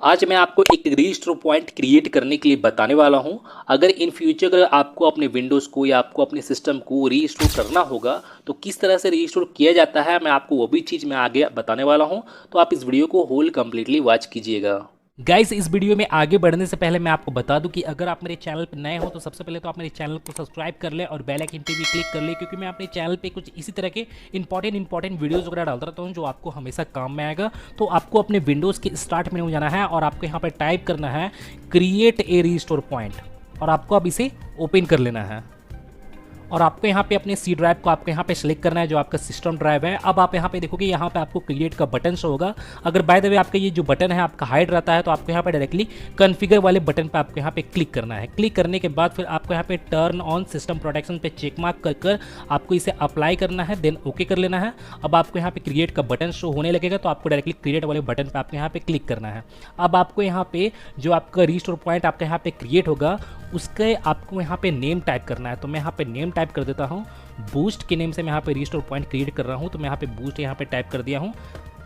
आज मैं आपको एक रीस्टोर पॉइंट क्रिएट करने के लिए बताने वाला हूं। अगर इन फ्यूचर अगर आपको अपने विंडोज़ को या आपको अपने सिस्टम को रीस्टोर करना होगा तो किस तरह से रीस्टोर किया जाता है, मैं आपको वो भी चीज़ मैं आगे बताने वाला हूं। तो आप इस वीडियो को होल कम्प्लीटली वॉच कीजिएगा। गाइस, इस वीडियो में आगे बढ़ने से पहले मैं आपको बता दूं कि अगर आप मेरे चैनल पर नए हो तो सबसे पहले तो आप मेरे चैनल को सब्सक्राइब कर ले और बेल आइकन पे भी क्लिक कर ले, क्योंकि मैं अपने चैनल पे कुछ इसी तरह के इंपॉर्टेंट वीडियोस वगैरह डालता रहता हूं जो आपको हमेशा काम में आएगा। तो आपको अपने विंडोज़ के स्टार्ट मेनू में जाना है और आपको यहाँ पर टाइप करना है क्रिएट ए रीस्टोर पॉइंट, और आपको अब इसे ओपन कर लेना है। और आपको यहाँ पे अपने सी ड्राइव को आपको यहाँ पे सेलेक्ट करना है जो आपका सिस्टम ड्राइव है। अब आप यहाँ पे देखोगे यहाँ पे आपको क्रिएट का बटन शो होगा। अगर बाय द वे आपका ये जो बटन है आपका हाइड रहता है तो आपको यहाँ पे डायरेक्टली कॉन्फ़िगर वाले बटन पे आपको यहाँ पे क्लिक करना है। क्लिक करने के बाद फिर आपको यहाँ पे टर्न ऑन सिस्टम प्रोटेक्शन पे चेक मार्क कर आपको इसे अप्लाई करना है, देन ओके कर लेना है। अब आपको यहाँ पे क्रिएट का बटन शो होने लगेगा तो आपको डायरेक्टली क्रिएट वाले बटन पर आपको यहाँ पे क्लिक करना है। अब आपको यहाँ पे जो आपका रीस्टोर पॉइंट आपका यहाँ पे क्रिएट होगा उसके आपको यहाँ पे नेम टाइप करना है। तो मैं यहाँ पे नेम टाइप कर देता हूँ, बूस्ट के नेम से मैं यहाँ पे रीस्टोर पॉइंट क्रिएट कर रहा हूँ। तो मैं यहाँ पे बूस्ट यहाँ पे टाइप कर दिया हूँ,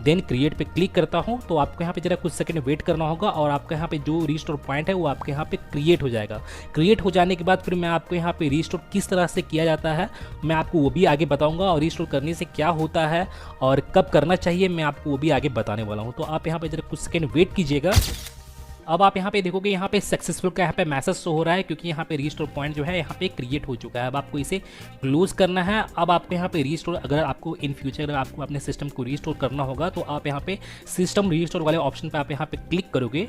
देन क्रिएट पे क्लिक करता हूँ। तो आपको यहाँ पे जरा कुछ सेकंड वेट करना होगा और आपका यहाँ पे जो रीस्टोर पॉइंट है वो आपके यहाँ पे क्रिएट हो जाएगा। क्रिएट हो जाने के बाद फिर मैं आपको यहाँ पे रीस्टोर किस तरह से किया जाता है मैं आपको वो भी आगे बताऊँगा, और रीस्टोर करने से क्या होता है और कब करना चाहिए मैं आपको वो भी आगे बताने वाला हूँ। तो आप यहाँ पे जरा कुछ सेकेंड वेट कीजिएगा। अब आप यहाँ पे देखोगे यहाँ पे सक्सेसफुल का यहाँ पे मैसेज शो हो रहा है, क्योंकि यहाँ पे रीस्टोर पॉइंट जो है यहाँ पे क्रिएट हो चुका है। अब आपको इसे क्लोज करना है। अब आपको यहाँ पे रीस्टोर, अगर आपको इन फ्यूचर अगर आपको अपने सिस्टम को रीस्टोर करना होगा तो आप यहाँ पे सिस्टम रीस्टोर वाले ऑप्शन पे आप यहाँ पे क्लिक करोगे।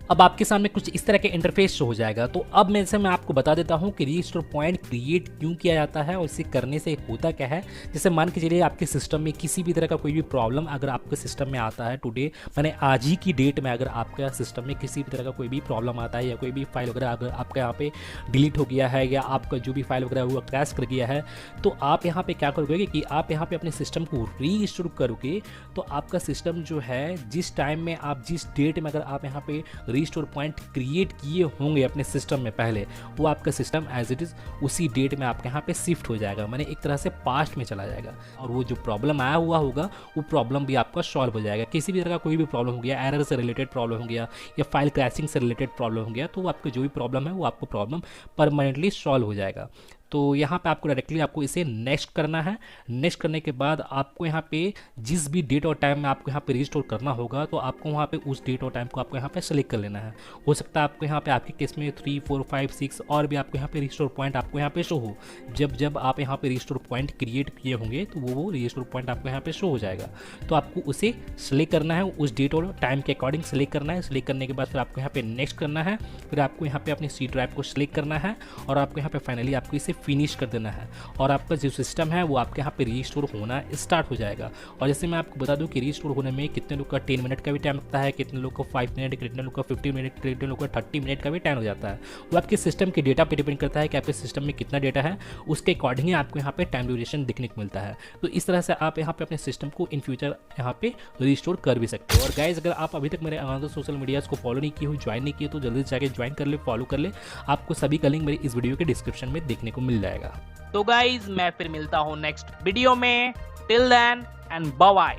अब आपके सामने कुछ इस तरह के इंटरफेस शो हो जाएगा। तो अब मैं आपको बता देता हूँ कि रीस्टोर पॉइंट क्रिएट क्यों किया जाता है और इसे करने से होता क्या है। जैसे मान के चलिए आपके सिस्टम में किसी भी तरह का कोई भी प्रॉब्लम अगर आपके सिस्टम में आता है टुडे, मैंने आज ही की डेट में अगर आपका सिस्टम में किसी भी तरह का कोई भी प्रॉब्लम आता है या कोई भी फाइल वगैरह अगर आपका यहाँ पे डिलीट हो गया है या आपका जो भी फाइल वगैरह वो क्रैश कर गया है, तो आप यहाँ पे क्या करोगे कि आप यहाँ पे अपने सिस्टम को रीस्टोर करोगे। तो आपका सिस्टम जो है जिस टाइम में आप जिस डेट में अगर आप यहाँ पे रीस्टोर पॉइंट क्रिएट किए होंगे अपने सिस्टम में पहले, वो आपका सिस्टम एज इट इज़ उसी डेट में आपके यहाँ पे शिफ्ट हो जाएगा, माने एक तरह से पास्ट में चला जाएगा। और वो जो प्रॉब्लम आया हुआ होगा वो प्रॉब्लम भी आपका सॉल्व हो जाएगा। किसी भी तरह का कोई भी प्रॉब्लम हो गया, एरर से रिलेटेड प्रॉब्लम हो गया या फाइल क्रैशिंग से रिलेटेड प्रॉब्लम हो गया, तो वो आपका जो भी प्रॉब्लम है वो आपको प्रॉब्लम परमानेंटली सॉल्व हो जाएगा। तो यहाँ पे आपको डायरेक्टली आपको इसे नेक्स्ट करना है। नेक्स्ट करने के बाद आपको यहाँ पे जिस भी डेट और टाइम में आपको यहाँ पे रीस्टोर करना होगा तो आपको वहाँ पे उस डेट और टाइम को आपको यहाँ पे सेलेक्ट कर लेना है। हो सकता है आपको यहाँ पे आपके केस में 3, 4, 5, 6 और भी आपको यहाँ पे रीस्टोर पॉइंट आपको यहाँ पे शो हो। जब आप यहाँ पे रीस्टोर पॉइंट क्रिएट किए होंगे तो वो रीस्टोर पॉइंट आपको यहाँ पे शो हो जाएगा। तो आपको उसे सेलेक्ट करना है, उस डेट और टाइम के अकॉर्डिंग सेलेक्ट करना है। सेलेक्ट करने के बाद फिर आपको यहाँ पे नेक्स्ट करना है। फिर आपको यहाँ पे अपनी सी ड्राइव को सेलेक्ट करना है और आपको यहाँ पे फाइनली आपको इसे फिनिश कर देना है और आपका जो सिस्टम है वो आपके यहाँ पे रीस्टोर होना स्टार्ट हो जाएगा। और जैसे मैं आपको बता दूं कि रीस्टोर होने में कितने लोग का 10 मिनट का भी टाइम लगता है, कितने लोग को 5 मिनट, कितने लोग का 15 मिनट, कितने लोग का 30 मिनट का भी टाइम हो जाता है। वो आपके सिस्टम के डेटा पे डिपेंड करता है कि आपके सिस्टम में कितना डेटा है, उसके अकॉर्डिंग ही आपको यहाँ पे टाइम ड्यूरेशन देखने को मिलता है। तो इस तरह से आप यहाँ पे अपने सिस्टम को इन फ्यूचर यहाँ पे रीस्टोर कर भी सकते हो। और गाइज, अगर आप अभी तक मेरे अनदर सोशल मीडियाज को फॉलो नहीं किए हो, ज्वाइन नहीं किए, तो जल्दी से जाके ज्वाइन कर ले, फॉलो कर ले। आपको सभी का लिंक मेरी इस वीडियो के डिस्क्रिप्शन में देखने को मिल जाएगा। तो गाइज, मैं फिर मिलता हूँ नेक्स्ट वीडियो में। Till then and bye bye.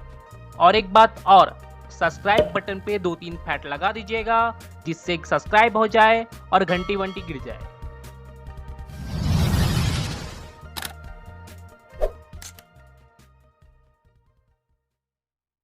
और एक बात और, सब्सक्राइब बटन पे 2-3 फैट लगा दीजिएगा जिससे सब्सक्राइब हो जाए और घंटी वंटी गिर जाए।